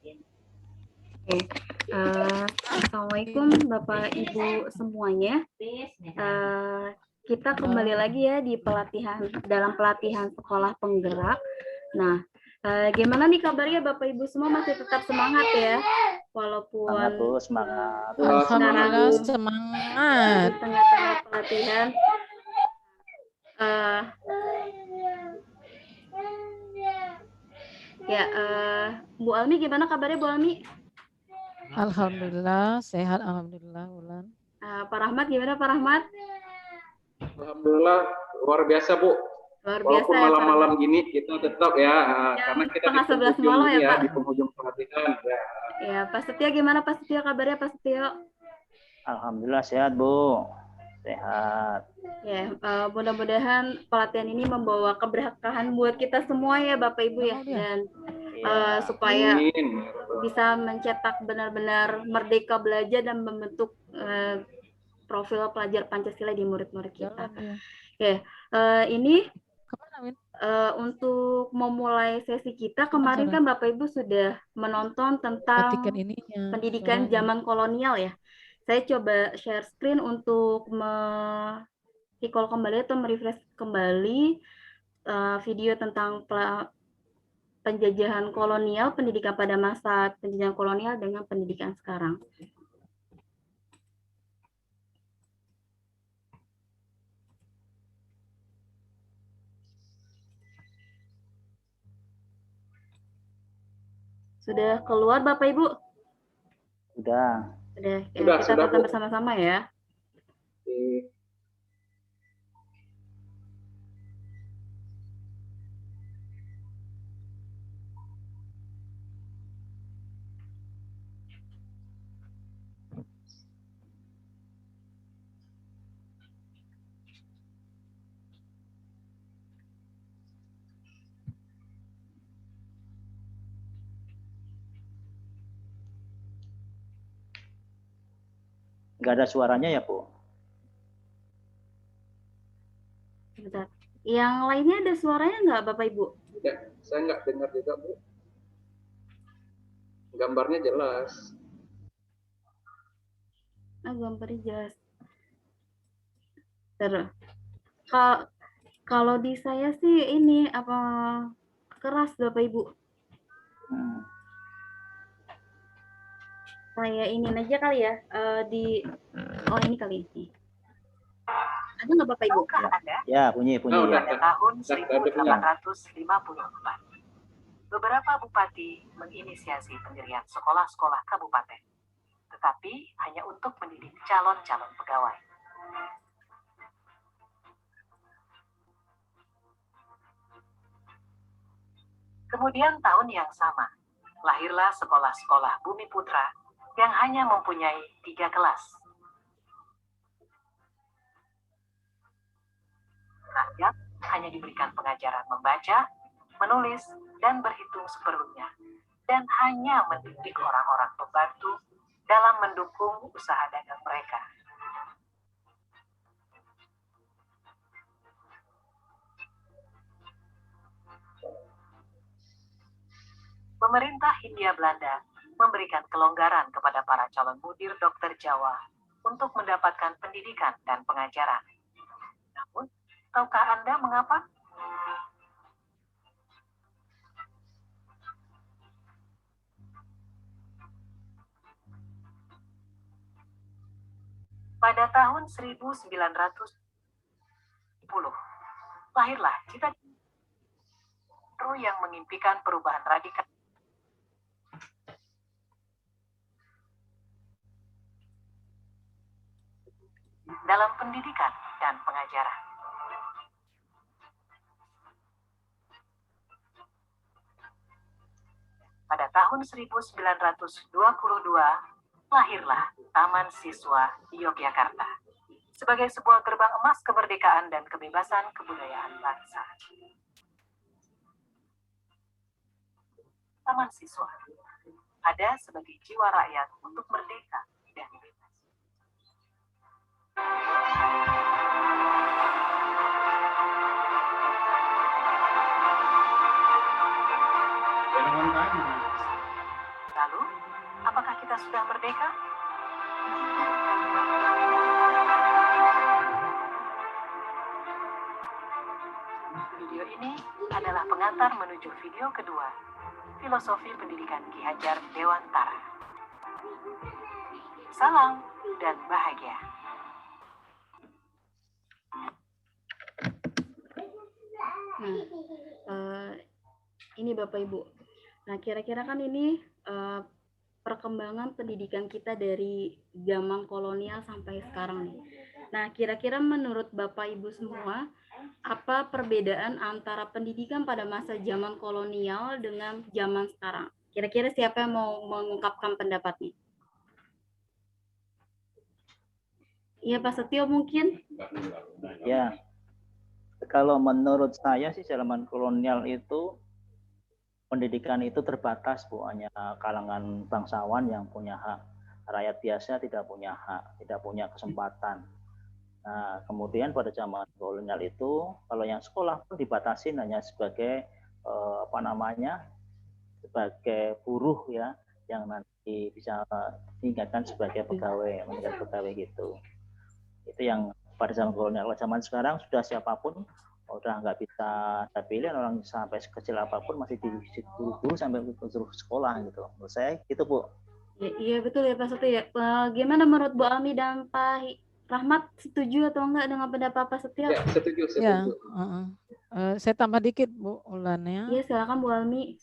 Oke. Assalamualaikum Bapak Ibu semuanya. Kita kembali lagi ya di dalam pelatihan sekolah penggerak. Nah, gimana nih kabarnya Bapak Ibu semua, masih tetap semangat ya? Walaupun semangat. Alhamdulillah semangat. Di tengah-tengah pelatihan. Bu Almi, gimana kabarnya Bu Almi? Alhamdulillah sehat, alhamdulillah Ulan. Pak Rahmat, gimana Pak Rahmat? Alhamdulillah luar biasa Bu. Luar biasa. Walaupun malam-malam gini kita tetap ya karena kita di penghujung malam ya, Pak? Di penghujung pelatihan ya. Ya, Pak Setio gimana Pak Setio, kabarnya Pak Setio? Alhamdulillah sehat Bu, sehat. Ya, mudah-mudahan pelatihan ini membawa keberkahan buat kita semua ya Bapak Ibu ya, dan supaya bisa mencetak benar-benar merdeka belajar dan membentuk profil pelajar Pancasila di murid-murid kita. Ini untuk memulai sesi kita kemarin kan Bapak Ibu sudah menonton tentang pendidikan zaman kolonial ya. Saya coba share screen untuk recall kembali atau merefresh kembali video tentang penjajahan kolonial, pendidikan pada masa penjajahan kolonial dengan pendidikan sekarang. Sudah keluar Bapak Ibu? Sudah. Kita tonton bersama-sama ya. Nggak ada suaranya ya, Bu? Bentar. Yang lainnya ada suaranya nggak, Bapak Ibu? Tidak, saya nggak dengar juga, Bu. Gambarnya jelas. Gambarnya jelas. Terus. Kalau di saya sih ini apa keras, Bapak Ibu? Saya ini aja kali ya, ini kali ini. Ada nggak Bapak Ibu? Ya, bunyi. Pada tahun 1854, beberapa bupati menginisiasi pendirian sekolah-sekolah kabupaten, tetapi hanya untuk mendidik calon-calon pegawai. Kemudian tahun yang sama, lahirlah sekolah-sekolah Bumi Putra yang hanya mempunyai 3 kelas. Rakyat hanya diberikan pengajaran membaca, menulis, dan berhitung seperlunya, dan hanya mendidik orang-orang pembantu dalam mendukung usaha dagang mereka. Pemerintah Hindia Belanda memberikan kelonggaran kepada para calon mudir dokter Jawa untuk mendapatkan pendidikan dan pengajaran. Namun, tahukah Anda mengapa? Pada tahun 1910, lahirlah cita-cita yang mengimpikan perubahan radikal dalam pendidikan dan pengajaran. Pada tahun 1922, lahirlah Taman Siswa Yogyakarta sebagai sebuah gerbang emas kemerdekaan dan kebebasan kebudayaan bangsa. Taman Siswa ada sebagai jiwa rakyat untuk merdeka dan bebas. Lalu, apakah kita sudah merdeka? Video ini adalah pengantar menuju video kedua, Filosofi Pendidikan Ki Hajar Dewantara. Salam dan bahagia. Ini Bapak Ibu. Nah, kira-kira kan ini perkembangan pendidikan kita dari zaman kolonial sampai sekarang nih. Nah, kira-kira menurut Bapak Ibu semua, apa perbedaan antara pendidikan pada masa zaman kolonial dengan zaman sekarang? Kira-kira siapa yang mau mengungkapkan pendapatnya? Iya, Pak Setio mungkin? Ya, kalau menurut saya sih zaman kolonial itu pendidikan itu terbatas, Bu, hanya kalangan bangsawan yang punya hak. Rakyat biasa tidak punya hak, tidak punya kesempatan. Nah, kemudian pada zaman kolonial itu, kalau yang sekolah pun dibatasin hanya sebagai sebagai buruh ya, yang nanti bisa ditingkatkan sebagai pegawai, menjadi pegawai gitu. Itu yang pada zaman kolonial. Kalau zaman sekarang sudah siapapun udah nggak bisa pilih, orang sampai sekecil apapun masih disuruh sampai suruh sekolah gitu. Menurut saya gitu, Bu. Iya betul ya Pak Setio ya. Gimana menurut Bu Almi dan Pak Rahmat, setuju atau enggak dengan pendapat Pak Setio? Ya, setuju. Ya, saya tambah dikit Bu Ulannya. Iya, silakan Bu Almi.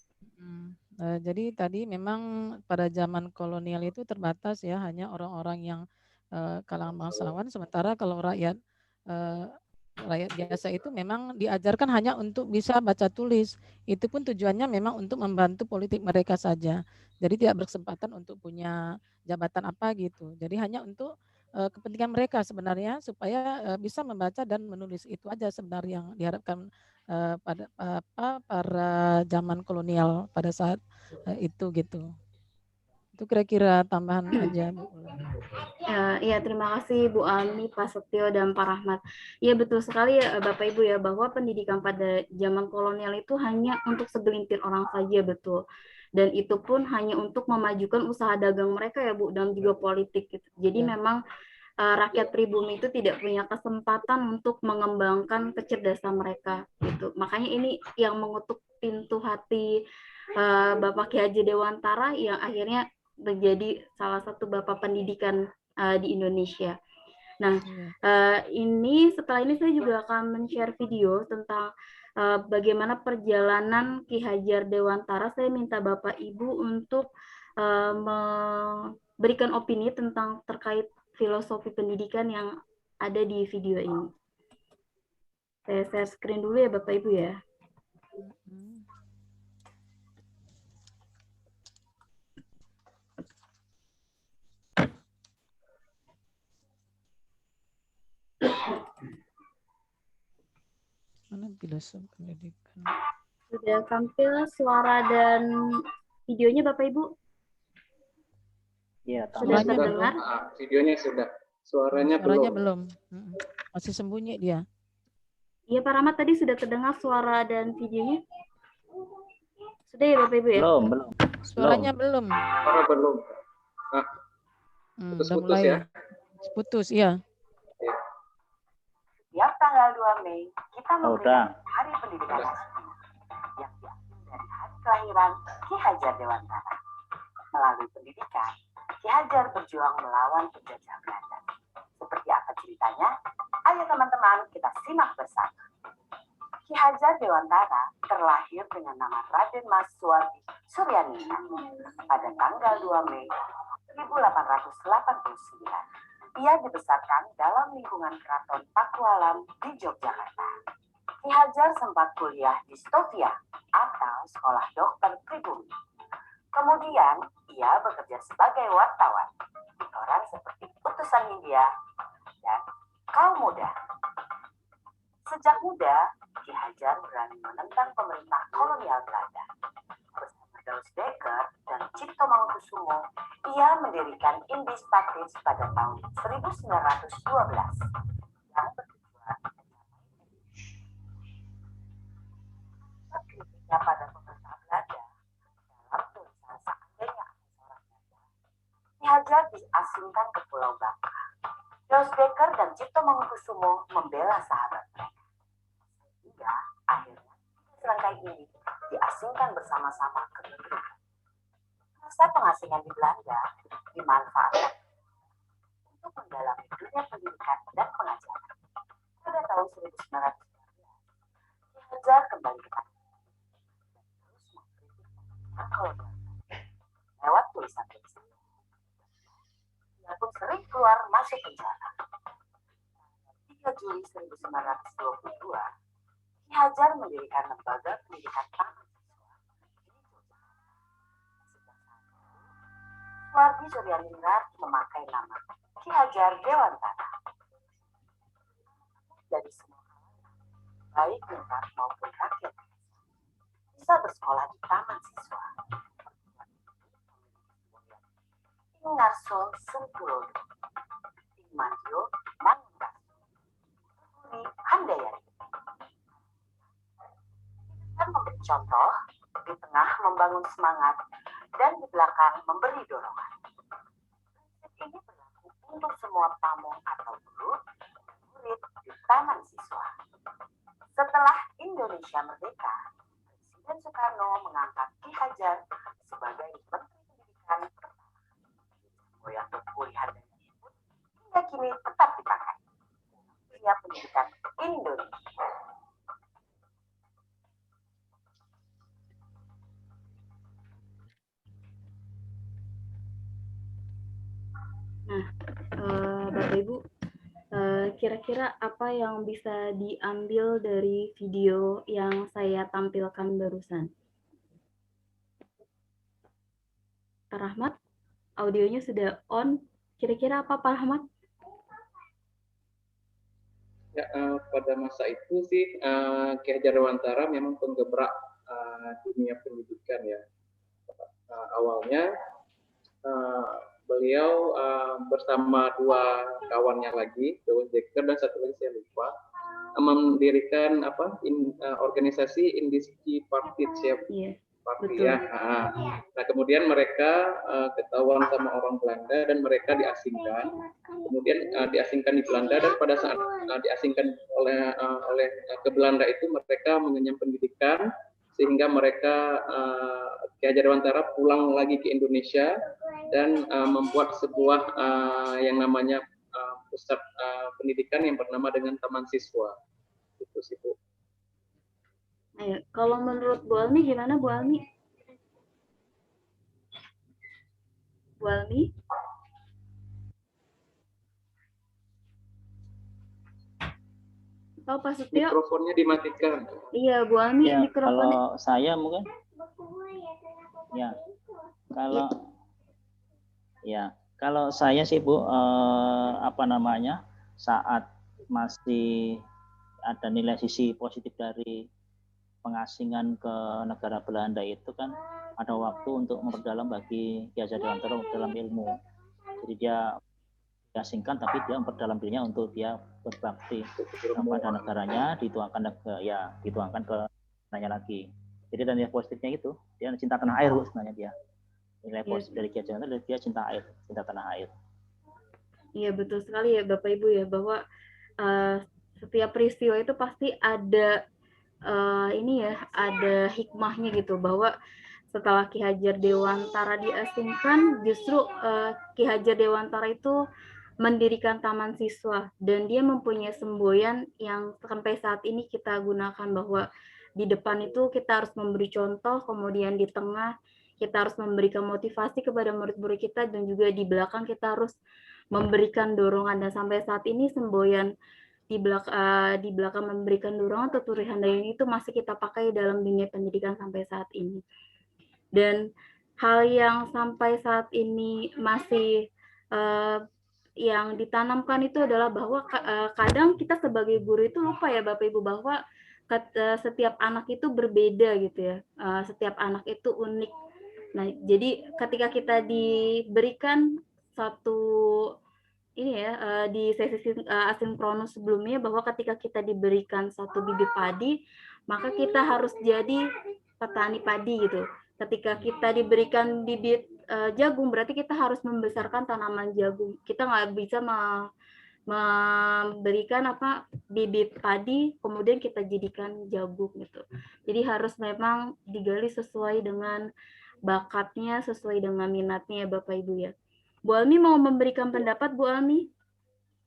Jadi tadi memang pada zaman kolonial itu terbatas ya, hanya orang-orang yang kalangan bangsawan, sementara kalau rakyat biasa itu memang diajarkan hanya untuk bisa baca tulis. Itu pun tujuannya memang untuk membantu politik mereka saja. Jadi tidak berkesempatan untuk punya jabatan apa gitu. Jadi hanya untuk kepentingan mereka sebenarnya supaya bisa membaca dan menulis, itu aja sebenarnya yang diharapkan pada para zaman kolonial pada saat itu gitu. Itu kira-kira tambahan aja Bu. Iya, terima kasih Bu Almi, Pak Setio, dan Pak Rahmat. Iya betul sekali ya Bapak Ibu ya, bahwa pendidikan pada zaman kolonial itu hanya untuk segelintir orang saja, betul. Dan itu pun hanya untuk memajukan usaha dagang mereka ya Bu, dan juga politik gitu. Jadi memang rakyat pribumi itu tidak punya kesempatan untuk mengembangkan kecerdasan mereka gitu. Makanya ini yang mengetuk pintu hati Bapak Ki Hajar Dewantara yang akhirnya menjadi salah satu bapak pendidikan di Indonesia. Nah, ini setelah ini saya juga akan men-share video tentang bagaimana perjalanan Ki Hajar Dewantara. Saya minta Bapak Ibu untuk memberikan opini tentang terkait filosofi pendidikan yang ada di video ini. Saya share screen dulu ya Bapak Ibu ya. Mana filosofi pendidikan? Sudah tampil suara dan videonya Bapak Ibu? Iya, sudah terdengar? Videonya sudah. Suaranya belum. Masih sembunyi dia. Iya Pak Rahmat, tadi sudah terdengar suara dan videonya? Sudah ya Bapak Ibu ya? Belum. Suaranya belum. Suara belum. Putus-putus ya? Putus, iya. Setiap tanggal 2 Mei, kita memberikan Hari Pendidikan Nasional yang diambil dari hari kelahiran Ki Hajar Dewantara. Melalui pendidikan, Ki Hajar berjuang melawan penjajah Belanda. Seperti apa ceritanya? Ayo teman-teman, kita simak bersama. Ki Hajar Dewantara terlahir dengan nama Raden Mas Suwardi Suryaningrat pada tanggal 2 Mei 1889. Ia dibesarkan dalam lingkungan Keraton Pakualam di Yogyakarta. Ki Hajar sempat kuliah di Stovia atau Sekolah Dokter Pribumi. Kemudian, ia bekerja sebagai wartawan di koran seperti Utusan Hindia dan Kaum Muda. Sejak muda, Ki Hajar berani menentang pemerintah kolonial Belanda. Bersama Daus Dekker dan Cipto Mangunkusumo, ia mendirikan Indis Taktis pada tahun 1912 yang bertujuan kritiknya pada pemerintah Belanda dalam tulisan Seandainya Hajar diasingkan ke Pulau Bangka. Jos Baker dan Cipto Mangunkusumo membela sahabat mereka. Hingga akhirnya serangkai ini diasingkan bersama-sama ke negeri. Masa pengasingan di Belanda dimanfaatkan untuk mendalami dunia pendidikan dan pengajaran. Pada tahun 1919, Ki Hajar kembali ke tanah dan terus mengkritik kolonial lewat tulisan-tulisan. Ia pun sering keluar masuk penjara. 3 Juli 1922, Ki Hajar mendirikan lembaga pendidikan taman siswa. Suwardi Suryaningrat memakai nama Ki Hajar Dewantara. Dari semua kalangan, baik ningrat maupun rakyat, bisa bersekolah di taman siswa. Ingarso Sengkulodo, Ingmanjo Mangundas, Uri Handayani. Dan memberi contoh, di tengah membangun semangat, dan di belakang memberi dorongan. Prinsip ini berlaku untuk semua pamong atau guru murid di taman siswa. Setelah Indonesia merdeka, Presiden Soekarno mengangkat Ki Hajar sebagai Menteri Pendidikan pertama. Goyang kekulihan dan disebut hingga kini tetap dipakai. Dunia pendidikan Indonesia. Nah, Bapak Ibu, kira-kira apa yang bisa diambil dari video yang saya tampilkan barusan? Pak Rahmat, audionya sudah on. Kira-kira apa, Pak Rahmat? Ya, pada masa itu sih Ki Hajar Dewantara memang penggebrak dunia pendidikan ya. Awalnya beliau bersama 2 kawannya lagi, Jos Baker dan satu lagi saya lupa, mendirikan organisasi Industri Partnership Party ya. Nah kemudian mereka ketahuan sama orang Belanda dan mereka diasingkan. Kemudian diasingkan di Belanda dan pada saat diasingkan oleh ke Belanda itu mereka mengenyam pendidikan sehingga mereka Ki Hajar Dewantara pulang lagi ke Indonesia dan membuat sebuah yang namanya pusat pendidikan yang bernama dengan Taman Siswa. Itu sih Bu. Ayo, kalau menurut Bu Almi gimana Bu Almi? Bu Almi? Atau Pak Setio? Mikrofonnya dimatikan. Iya, Bu Almi ya, mikrofonnya. Kalau saya mungkin, kalau saya sih Bu, saat masih ada nilai sisi positif dari pengasingan ke negara Belanda itu kan ada waktu untuk memperdalam bagi Ki Hajar Dewantara dalam ilmu. Jadi dia diasingkan tapi dia memperdalam dirinya untuk dia berbakti pada negaranya, dituangkan ke negaranya lagi. Jadi dan nilai positifnya itu dia cinta tanah air sebenarnya dia. Nilai positif dari Ki Hajar Dewantara dia cinta air, cinta tanah air. Iya betul sekali ya Bapak Ibu ya, bahwa setiap peristiwa itu pasti ada ada hikmahnya gitu, bahwa setelah Ki Hajar Dewantara diasingkan, justru Ki Hajar Dewantara itu mendirikan taman siswa dan dia mempunyai semboyan yang sampai saat ini kita gunakan, bahwa di depan itu kita harus memberi contoh, kemudian di tengah kita harus memberikan motivasi kepada murid-murid kita, dan juga di belakang kita harus memberikan dorongan. Dan sampai saat ini semboyan di belakang memberikan dorongan atau Turi Handayani itu masih kita pakai dalam dunia pendidikan sampai saat ini. Dan hal yang sampai saat ini masih yang ditanamkan itu adalah bahwa kadang kita sebagai guru itu lupa ya Bapak Ibu, bahwa setiap anak itu berbeda gitu ya, setiap anak itu unik. Nah jadi ketika kita diberikan satu di sesi asinkronus sebelumnya, bahwa ketika kita diberikan satu bibit padi, maka kita harus jadi petani padi gitu. Ketika kita diberikan bibit jagung, berarti kita harus membesarkan tanaman jagung. Kita nggak bisa memberikan bibit padi kemudian kita jadikan jagung gitu. Jadi harus memang digali sesuai dengan bakatnya, sesuai dengan minatnya ya Bapak Ibu ya. Bu Almi mau memberikan pendapat, Bu Almi?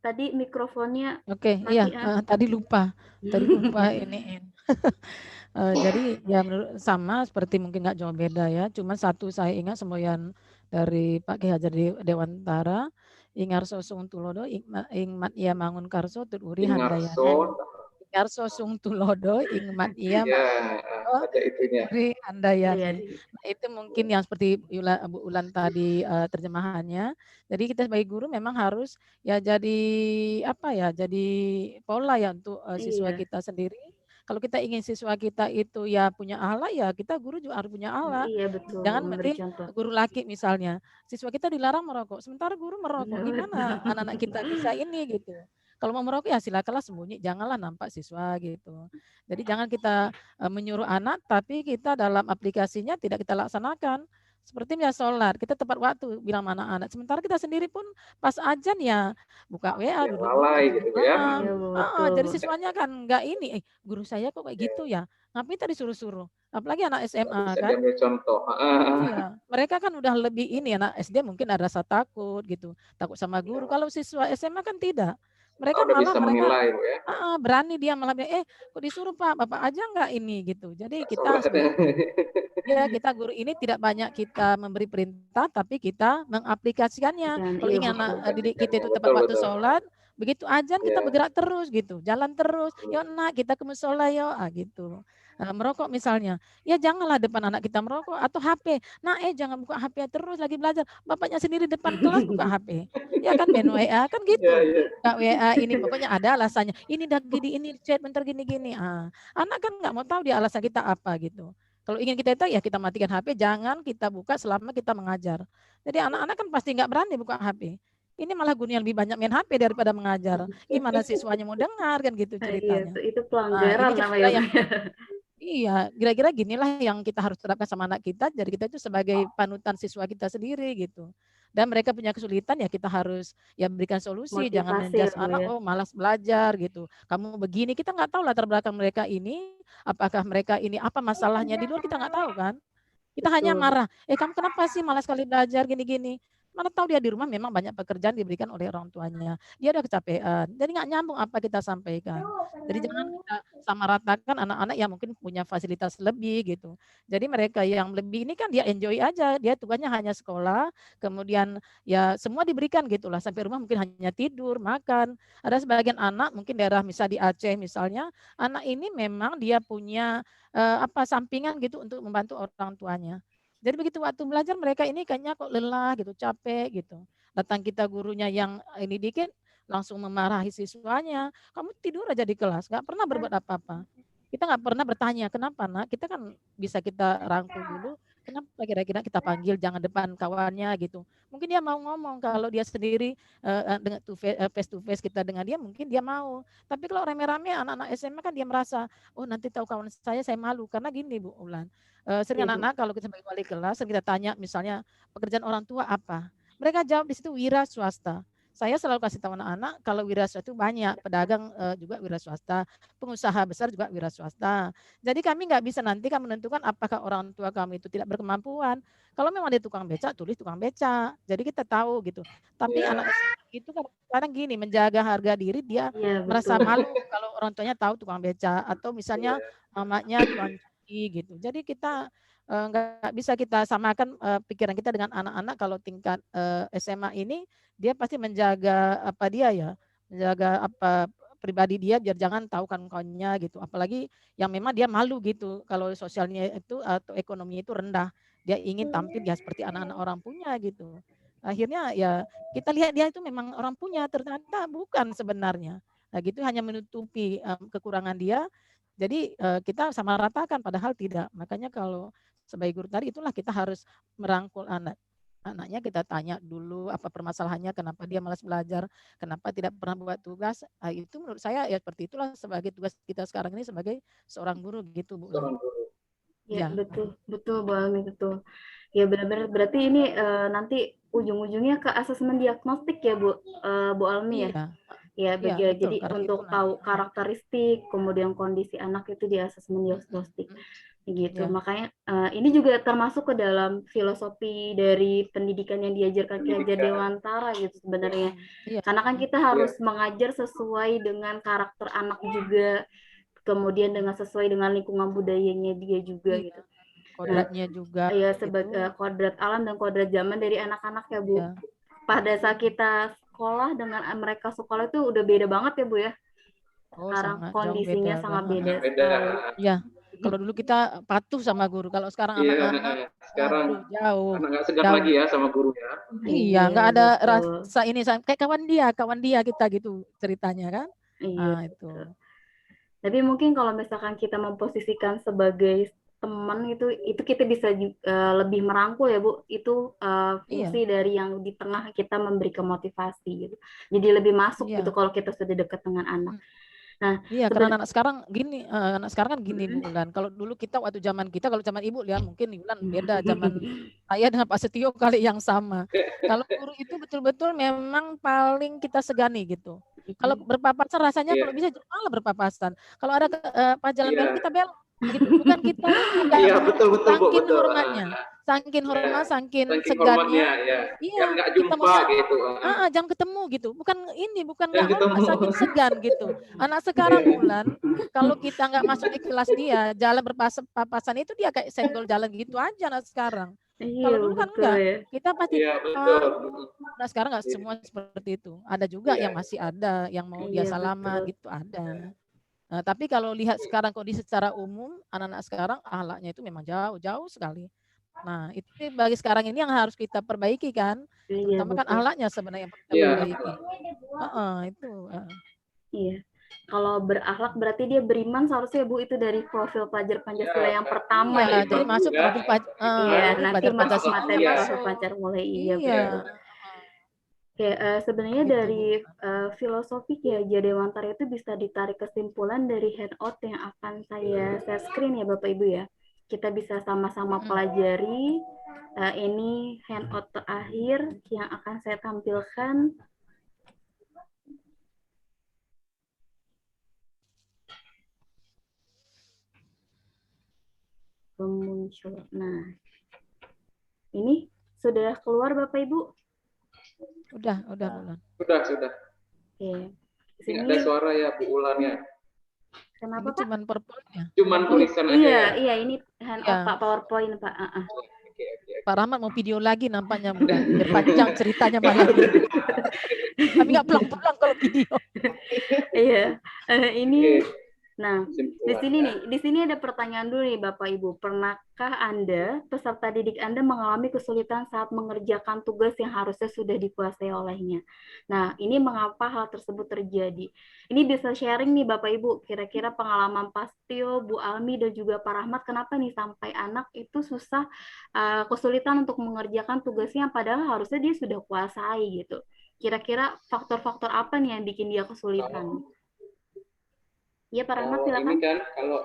Tadi mikrofonnya iya, tadi lupa iniin. Jadi ya sama seperti mungkin nggak jauh beda ya. Cuma satu saya ingat semboyan dari Pak Ki Hajar Dewantara, Ingarso Sung Tulodo, Ingmat Ia Mangun Karso, Tuturi Handayani. Ingarso Sung Tulodo, Ingmat Ia Tuturi Handayani. Nah, itu mungkin yang seperti Bu Ulan tadi terjemahannya. Jadi kita sebagai guru memang harus ya jadi jadi pola ya untuk siswa kita sendiri. Kalau kita ingin siswa kita itu ya punya akhlak, ya kita guru juga harus punya akhlak. Iya betul. Jangan berarti guru laki misalnya, siswa kita dilarang merokok, sementara guru merokok, gimana anak-anak kita bisa ini gitu. Kalau mau merokok ya silakanlah sembunyi, janganlah nampak siswa gitu. Jadi jangan kita menyuruh anak, tapi kita dalam aplikasinya tidak kita laksanakan. Seperti misalnya sholat, kita tepat waktu bilang mana anak. Sementara kita sendiri pun pas ajan ya buka WA, duduk gitu ya. Jadi siswanya kan enggak ini, guru saya kok kayak gitu ya. Ngapain tadi suruh-suruh? Apalagi anak SMA kan. Bisa contoh. Iya, mereka kan udah lebih ini, anak SD mungkin ada rasa takut gitu, takut sama guru. Kalau siswa SMA kan tidak. Mereka malah bisa menilai, ya. Berani dia malah kok disuruh Pak, Bapak aja enggak ini gitu. Jadi kita ya kita guru ini tidak banyak kita memberi perintah, tapi kita mengaplikasikannya. Kalau ingin anak didik kita itu tepat waktu sholat, begitu azan kita bergerak terus gitu, jalan terus. Yuk nak kita ke musola yuk, gitu. Merokok misalnya, ya janganlah depan anak kita merokok atau HP. Nah jangan buka HP terus lagi belajar. Bapaknya sendiri depan kelas buka HP. Ya kan main WA kan gitu. Buka WA ini pokoknya ada alasannya. Ini dah gini, ini chat bentar gini-gini. Anak kan nggak mau tahu dia alasan kita apa gitu. Kalau ingin kita itu ya kita matikan HP, jangan kita buka selama kita mengajar. Jadi anak-anak kan pasti nggak berani buka HP. Ini malah gurunya lebih banyak main HP daripada mengajar. Gimana siswanya mau dengar kan gitu ceritanya. Itu pelanggaran namanya. Iya, kira-kira ginilah yang kita harus terapkan sama anak kita. Jadi kita itu sebagai panutan siswa kita sendiri gitu. Dan mereka punya kesulitan ya kita harus ya berikan solusi. Motivasi, jangan menjudge anak, malas belajar gitu. Kamu begini, kita nggak tahu latar belakang mereka ini. Apakah mereka ini apa masalahnya di luar kita nggak tahu kan. Kita hanya marah. Kamu kenapa sih malas sekali belajar gini-gini. Mana tahu dia di rumah memang banyak pekerjaan diberikan oleh orang tuanya. Dia udah kecapean. Jadi nggak nyambung apa kita sampaikan. Jadi jangan kita sama ratakan anak-anak yang mungkin punya fasilitas lebih gitu. Jadi mereka yang lebih ini kan dia enjoy aja. Dia tugasnya hanya sekolah. Kemudian ya semua diberikan gitulah. Sampai rumah mungkin hanya tidur, makan. Ada sebagian anak mungkin daerah misal di Aceh misalnya. Anak ini memang dia punya sampingan gitu untuk membantu orang tuanya. Jadi begitu waktu belajar mereka ini kayaknya kok lelah gitu, capek gitu. Datang kita gurunya yang ini dikit langsung memarahi siswanya. Kamu tidur aja di kelas, nggak pernah berbuat apa-apa. Kita nggak pernah bertanya, kenapa nak? Kita kan bisa kita rangkul dulu, kenapa kira-kira kita panggil jangan depan kawannya gitu. Mungkin dia mau ngomong, kalau dia sendiri dengan face to face kita dengan dia, mungkin dia mau. Tapi kalau rame-rame anak-anak SMA kan dia merasa, oh nanti tahu kawan saya malu. Karena gini Bu Ulan, sering anak-anak kalau kita sebagai wali kelas, kita tanya misalnya pekerjaan orang tua apa. Mereka jawab di situ wira swasta. Saya selalu kasih tahu anak-anak kalau wira swasta itu banyak, pedagang juga wira swasta, pengusaha besar juga wira swasta. Jadi kami nggak bisa nanti kan menentukan apakah orang tua kami itu tidak berkemampuan. Kalau memang dia tukang beca, tulis tukang beca. Jadi kita tahu gitu. Tapi anak itu kan sekarang gini, menjaga harga diri dia merasa malu kalau orang tuanya tahu tukang beca atau misalnya mamanya tukang cuci gitu. Jadi kita nggak bisa kita samakan pikiran kita dengan anak-anak kalau tingkat SMA ini dia pasti menjaga menjaga pribadi dia biar jangan tahu kawan-kawannya gitu. Apalagi yang memang dia malu gitu kalau sosialnya itu atau ekonominya itu rendah. Dia ingin tampil ya seperti anak-anak orang punya gitu. Akhirnya ya kita lihat dia itu memang orang punya, ternyata bukan sebenarnya. Nah gitu hanya menutupi kekurangan dia. Jadi kita sama ratakan padahal tidak. Makanya kalau sebagai guru tadi itulah kita harus merangkul anaknya, kita tanya dulu apa permasalahannya, kenapa dia malas belajar, kenapa tidak pernah buat tugas. Itu menurut saya ya seperti itulah sebagai tugas kita sekarang ini sebagai seorang guru gitu Bu. Ya, betul Bu Almi, betul. Ya benar-benar berarti ini nanti ujung-ujungnya ke asesmen diagnostik ya Bu Almi ya. Ya, Iya, betul, jadi untuk tahu karakteristik, kemudian kondisi anak itu di asesmen diagnostik. Gitu. Makanya ini juga termasuk ke dalam filosofi dari pendidikan yang diajarkan Ki Hajar Dewantara gitu sebenarnya. Karena kan kita harus mengajar sesuai dengan karakter anak juga, kemudian dengan sesuai dengan lingkungan budayanya dia juga gitu. Kodratnya juga. Ya sebagai kodrat alam dan kodrat zaman dari anak-anak ya Bu. Pada saat kita sekolah dengan mereka sekolah itu udah beda banget ya Bu ya. Sekarang kondisinya sangat beda. Ya, kalau dulu kita patuh sama guru, kalau sekarang anak-anak sekarang jauh. Anak nggak segan lagi ya sama guru ya. Iya, nggak ada rasa ini kayak kawan dia kita gitu ceritanya kan. Iya, itu. Tapi mungkin kalau misalkan kita memposisikan sebagai teman itu kita bisa lebih merangkul ya Bu, itu fungsi dari yang di tengah kita memberikan motivasi gitu, jadi lebih masuk gitu kalau kita sudah dekat dengan anak. Nah, iya, karena anak sekarang kan gini Bu Ulan, kalau dulu kita waktu zaman kita, kalau zaman Ibu lihat mungkin Ulan beda, zaman saya dengan Pak Setio kali yang sama. Kalau guru itu betul-betul memang paling kita segani gitu. Kalau berpapasan rasanya kalau bisa malah berpapasan. Kalau ada jalan belok kita belok gitu. Bukan kita saking hormatnya. Saking hormat, saking segannya. Iya, kita mau gitu. Jangan ketemu gitu. Bukan nggak hormat, saking segan gitu. Anak sekarang Ulan, kalau kita nggak masuk di kelas dia, jalan berpapasan itu dia kayak senggol jalan gitu aja anak sekarang. Kalau dulu kan enggak, kita pasti nah sekarang nggak semua seperti itu. Ada juga yang masih ada, yang mau dia salaman gitu ada. Nah, tapi kalau lihat sekarang kondisi secara umum, anak-anak sekarang akhlaknya itu memang jauh sekali. Nah, itu bagi sekarang ini yang harus kita perbaiki kan, terutama kan akhlaknya sebenarnya yang kita perbaiki. Itu. Iya. Kalau berakhlak berarti dia beriman seharusnya Bu, itu dari profil pelajar Pancasila yang pertama ya. Jadi masuk profil nanti masuk materi profil Pancasila mulai sebenarnya dari filosofi Ki Hajar Dewantara itu bisa ditarik kesimpulan dari handout yang akan saya share screen ya Bapak Ibu ya. Kita bisa sama-sama pelajari. Ini handout terakhir yang akan saya tampilkan. Muncul. Nah, ini sudah keluar Bapak Ibu? Udah Ulan. Sudah. Oke. Ini ada suara ya Bu Ulan ya. Kenapa ini Pak? Cuman PowerPoint-nya. Cuman tulisan aja. Iya, ini handout Pak PowerPoint Pak. Pak Rahmat mau video lagi nampaknya Bulan. Berpanjang ceritanya malam ini. Tapi nggak pulang-pulang kalau video. Iya. Ini nah, di sini ada pertanyaan dulu nih Bapak Ibu. Pernahkah Anda, peserta didik Anda mengalami kesulitan saat mengerjakan tugas yang harusnya sudah dikuasai olehnya? Nah, ini mengapa hal tersebut terjadi? Ini bisa sharing nih Bapak Ibu, kira-kira pengalaman Pak Setio, Bu Almi, dan juga Pak Rahmat, kenapa nih sampai anak itu susah kesulitan untuk mengerjakan tugasnya padahal harusnya dia sudah kuasai gitu. Kira-kira faktor-faktor apa nih yang bikin dia kesulitan? Iya Pak Rahmat, silakan. Ini kan kalau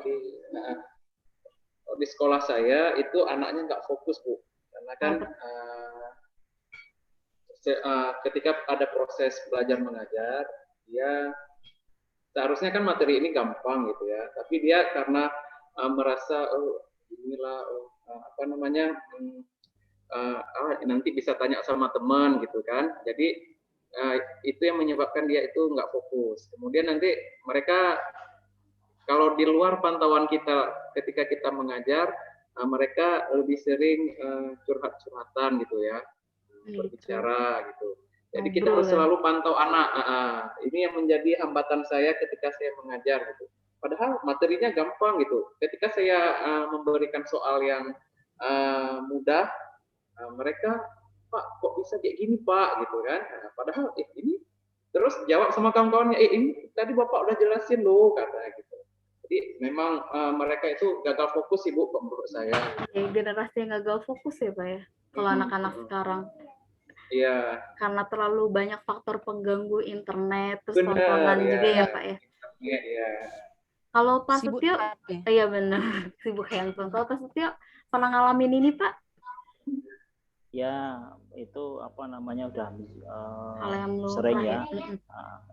di sekolah saya itu anaknya nggak fokus Bu, karena kan ketika ada proses belajar mengajar, dia seharusnya kan materi ini gampang gitu ya, tapi dia karena merasa nanti bisa tanya sama teman gitu kan, jadi itu yang menyebabkan dia itu nggak fokus. Kemudian nanti mereka kalau di luar pantauan kita ketika kita mengajar, mereka lebih sering curhat-curhatan gitu ya, berbicara gitu. Jadi kita harus selalu pantau anak. Ini yang menjadi hambatan saya ketika saya mengajar gitu. Padahal materinya gampang gitu. Ketika saya memberikan soal yang mudah, mereka, Pak, kok bisa kayak gini Pak gitu kan? Padahal ini terus jawab sama kawan-kawannya, ini tadi Bapak udah jelasin loh kata gitu. Jadi memang mereka itu gagal fokus Ibu menurut saya. Generasi yang gagal fokus ya Pak ya, kalau anak-anak sekarang. Iya. Karena terlalu banyak faktor pengganggu internet, terus tontonan juga ya Pak ya. Iya. Kalau Pak Setio, iya benar, sibuk handphone. Kalau Pak Setio pernah ngalamin ini Pak? Ya itu apa namanya udah sering ya.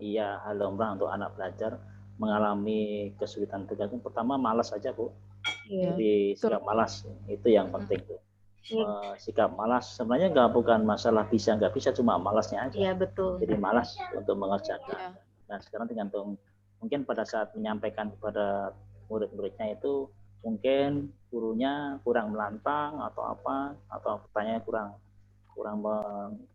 Iya, hal lumrah untuk anak belajar mengalami kesulitan tugas. Pertama malas aja Bu. Jadi sikap malas itu yang penting tuh. Sikap malas sebenarnya bukan masalah bisa nggak bisa, cuma malasnya aja. Iya betul. Jadi malas untuk mengerjakan. Nah sekarang tergantung mungkin pada saat menyampaikan kepada murid-muridnya itu mungkin gurunya kurang menantang atau apa, atau pertanyaannya kurang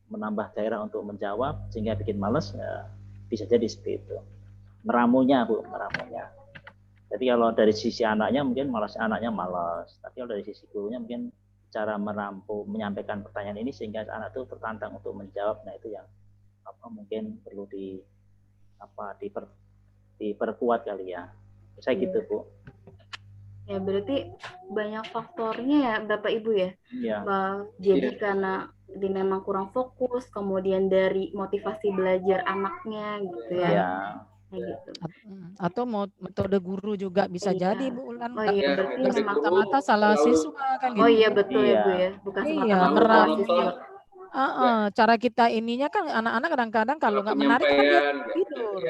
menambah daerah untuk menjawab sehingga bikin males, ya bisa jadi seperti itu. Meramunya Bu, meramunya. Jadi kalau dari sisi anaknya mungkin anaknya malas, tapi kalau dari sisi gurunya mungkin cara menyampaikan pertanyaan ini sehingga anak itu tertantang untuk menjawab. Nah itu yang mungkin perlu diperkuat kali ya. Saya gitu Bu. Ya berarti banyak faktornya ya Bapak Ibu ya. Jadi karena dia memang kurang fokus, kemudian dari motivasi belajar anaknya gitu ya. Gitu. Atau metode guru juga bisa jadi Bu Ulan. Berarti semata-mata salah siswa kan gitu. Oh iya betul ya Bu ya, bukan semata-mata salah siswa. Cara kita ininya kan anak-anak kadang-kadang kalau nggak menarik kan dia tidur.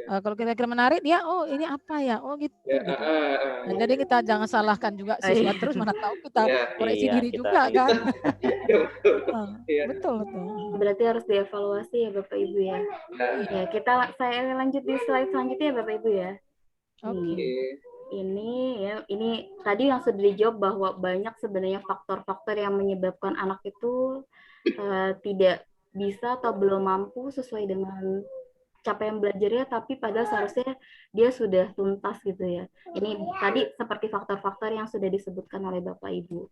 Kalau kira-kira menarik dia, oh ini apa ya, oh gitu. Nah, jadi kita jangan salahkan juga siswa terus, mana tahu kita koreksi diri juga kan. Betul. Berarti harus dievaluasi ya Bapak Ibu ya. Ya saya lanjut di slide selanjutnya ya Bapak Ibu ya. Oke. Ini tadi yang sudah dijawab bahwa banyak sebenarnya faktor-faktor yang menyebabkan anak itu tidak bisa atau belum mampu sesuai dengan capaian belajarnya, tapi padahal seharusnya dia sudah tuntas gitu ya. Ini tadi seperti faktor-faktor yang sudah disebutkan oleh Bapak Ibu.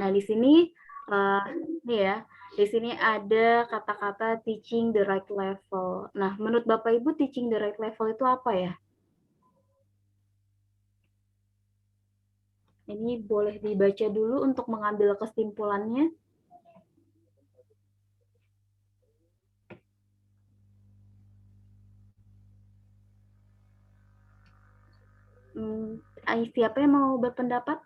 Nah di sini di sini ada kata-kata teaching the right level. Nah menurut Bapak Ibu teaching the right level itu apa ya? Ini boleh dibaca dulu untuk mengambil kesimpulannya. Siapa yang mau berpendapat?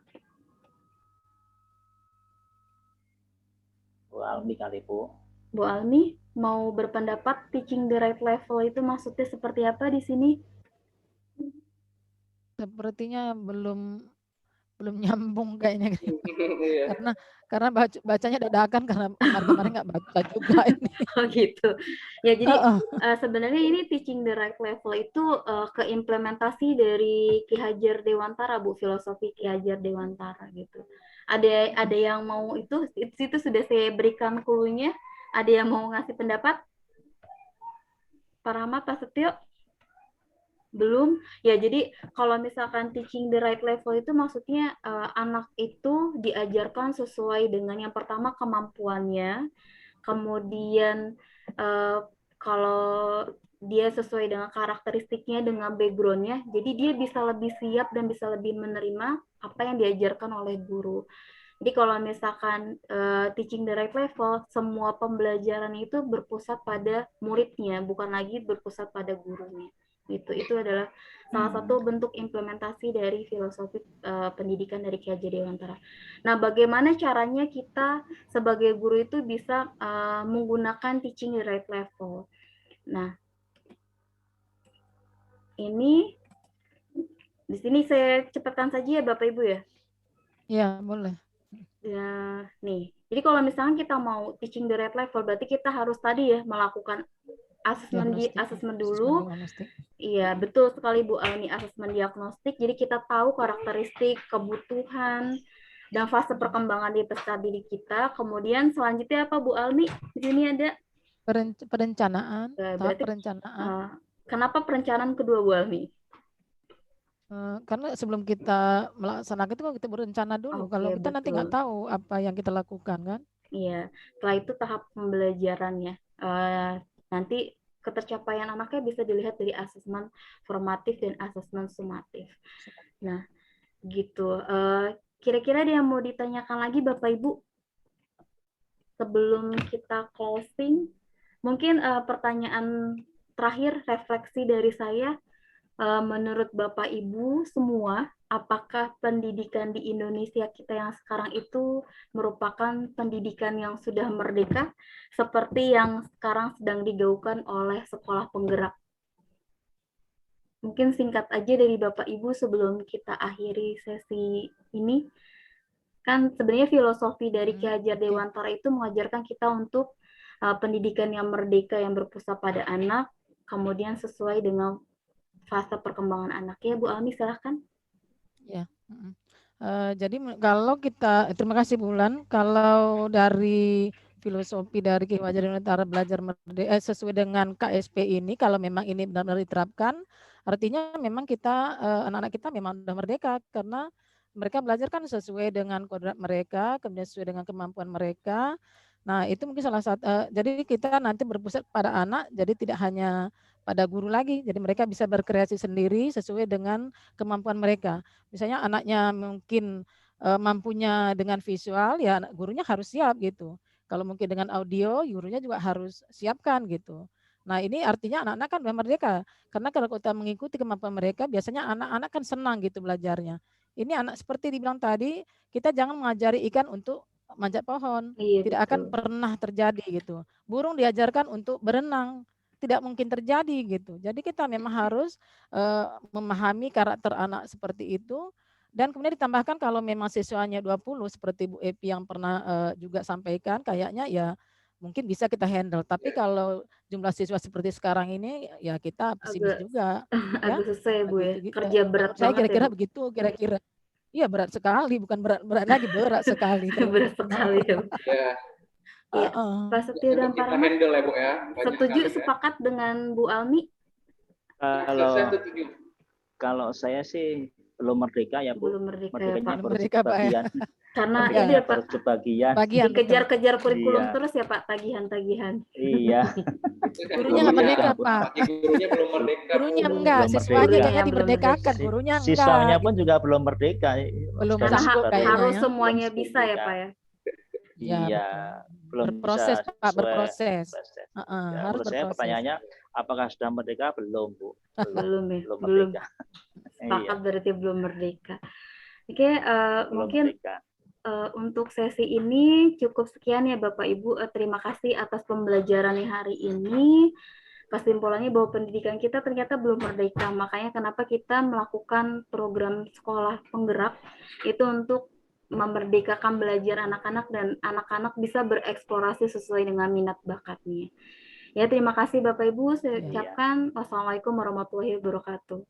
Bu Almi kali Bu. Bu Almi mau berpendapat teaching the right level itu maksudnya seperti apa di sini? Sepertinya belum nyambung kayaknya. karena bacanya dadakan karena kemarin nggak baca juga ini. Oh gitu. Ya jadi sebenarnya ini teaching the right level itu keimplementasi dari Ki Hajar Dewantara Bu, filosofi Ki Hajar Dewantara gitu. Ada yang mau itu sudah saya berikan clue-nya. Ada yang mau ngasih pendapat? Pak Rahmat, Pak Setio? Belum? Ya, jadi kalau misalkan teaching the right level itu maksudnya anak itu diajarkan sesuai dengan yang pertama kemampuannya, kemudian kalau dia sesuai dengan karakteristiknya, dengan background-nya, jadi dia bisa lebih siap dan bisa lebih menerima apa yang diajarkan oleh guru. Jadi kalau misalkan teaching the right level, semua pembelajaran itu berpusat pada muridnya, bukan lagi berpusat pada gurunya. Itu adalah salah satu bentuk implementasi dari filosofi pendidikan dari Ki Hajar Dewantara. Nah, bagaimana caranya kita sebagai guru itu bisa menggunakan teaching the right level? Nah, ini di sini saya cepatkan saja ya Bapak Ibu ya. Iya, boleh. Ya, nih. Jadi kalau misalnya kita mau teaching the right level, berarti kita harus tadi ya melakukan asesmen dulu. Iya, betul sekali Bu Almi, asesmen diagnostik. Jadi kita tahu karakteristik, kebutuhan, dan fase perkembangan di peserta didik kita. Kemudian selanjutnya apa Bu Almi? Di sini ada perencanaan. Tahap perencanaan. Kenapa perencanaan kedua Bu Almi? Karena sebelum kita melaksanakan itu kita berencana dulu. Kalau kita nanti nggak tahu apa yang kita lakukan kan? Iya. Setelah itu tahap pembelajarannya. Nanti ketercapaian anaknya bisa dilihat dari asesmen formatif dan asesmen sumatif. Nah, gitu. Kira-kira ada yang mau ditanyakan lagi Bapak Ibu? Sebelum kita closing, mungkin pertanyaan terakhir refleksi dari saya. menurut Bapak Ibu semua, apakah pendidikan di Indonesia kita yang sekarang itu merupakan pendidikan yang sudah merdeka, seperti yang sekarang sedang digaungkan oleh sekolah penggerak? Mungkin singkat aja dari Bapak Ibu sebelum kita akhiri sesi ini. Kan sebenarnya filosofi dari Ki Hajar Dewantara itu mengajarkan kita untuk pendidikan yang merdeka yang berpusat pada anak, kemudian sesuai dengan fase perkembangan anak. Ya, Bu Almi, silahkan. Ya. Jadi kalau kita, terima kasih Bulan, kalau dari filosofi dari Ki Hajar Dewantara belajar merdeka sesuai dengan KSP ini, kalau memang ini benar-benar diterapkan, artinya memang kita, anak-anak kita memang sudah merdeka, karena mereka belajar kan sesuai dengan kodrat mereka, kemudian sesuai dengan kemampuan mereka. Nah, itu mungkin salah satu, jadi kita nanti berpusat pada anak, jadi tidak hanya pada guru lagi, jadi mereka bisa berkreasi sendiri sesuai dengan kemampuan mereka. Misalnya anaknya mungkin mampunya dengan visual, ya gurunya harus siap gitu. Kalau mungkin dengan audio, gurunya juga harus siapkan gitu. Nah, ini artinya anak-anak kan sudah merdeka. Karena kalau kita mengikuti kemampuan mereka, biasanya anak-anak kan senang gitu belajarnya. Ini anak seperti dibilang tadi, kita jangan mengajari ikan untuk manjat pohon. Iya, Tidak akan pernah terjadi gitu. Burung diajarkan untuk berenang, tidak mungkin terjadi gitu. Jadi kita memang harus memahami karakter anak seperti itu, dan kemudian ditambahkan kalau memang siswanya 20 seperti Bu Epi yang pernah juga sampaikan, kayaknya ya mungkin bisa kita handle. Tapi kalau jumlah siswa seperti sekarang ini ya kita pesimis juga ya. Agak susah ya Bu ya. Gitu, Kerja berat saya banget kira-kira ya, Bu. begitu, kira-kira. Iya berat sekali, bukan berat lagi, berat sekali. Berat sekali ya, Bu. Ya. Iya, Pak Setio dan Pak Rahmat. Handle ya, Bu ya. Setuju sepakat dengan Bu Almi? Kalau saya sih belum merdeka ya, Bu. Belum merdeka ya, Pak. Merdeka, Pak ya. Karena itu ya, Pak. Sebagian. Dikejar-kejar kurikulum terus ya, Pak, tagihan-tagihan. Iya. Gurunya nggak merdeka, Pak. Gurunya belum merdeka. Gurunya enggak, siswanya kayaknya dimerdekakan, gurunya enggak. Siswanya pun juga belum merdeka. Belum sanggup kayaknya. Harus semuanya bisa ya, Pak ya. Iya, belum berproses bisa Pak, berproses. Harus saya pertanyaannya, apakah sudah merdeka? Belum, Bu. Belum ya, belum. Sepakat berarti belum merdeka. Oke, mungkin untuk sesi ini cukup sekian ya Bapak Ibu. Terima kasih atas pembelajaran hari ini. Kesimpulannya bahwa pendidikan kita ternyata belum merdeka. Makanya kenapa kita melakukan program sekolah penggerak itu untuk memerdekakan belajar anak-anak dan anak-anak bisa bereksplorasi sesuai dengan minat bakatnya. Ya, terima kasih Bapak Ibu. Saya ucapkan wassalamualaikum warahmatullahi wabarakatuh.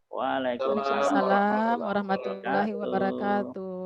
Waalaikumsalam warahmatullahi wabarakatuh.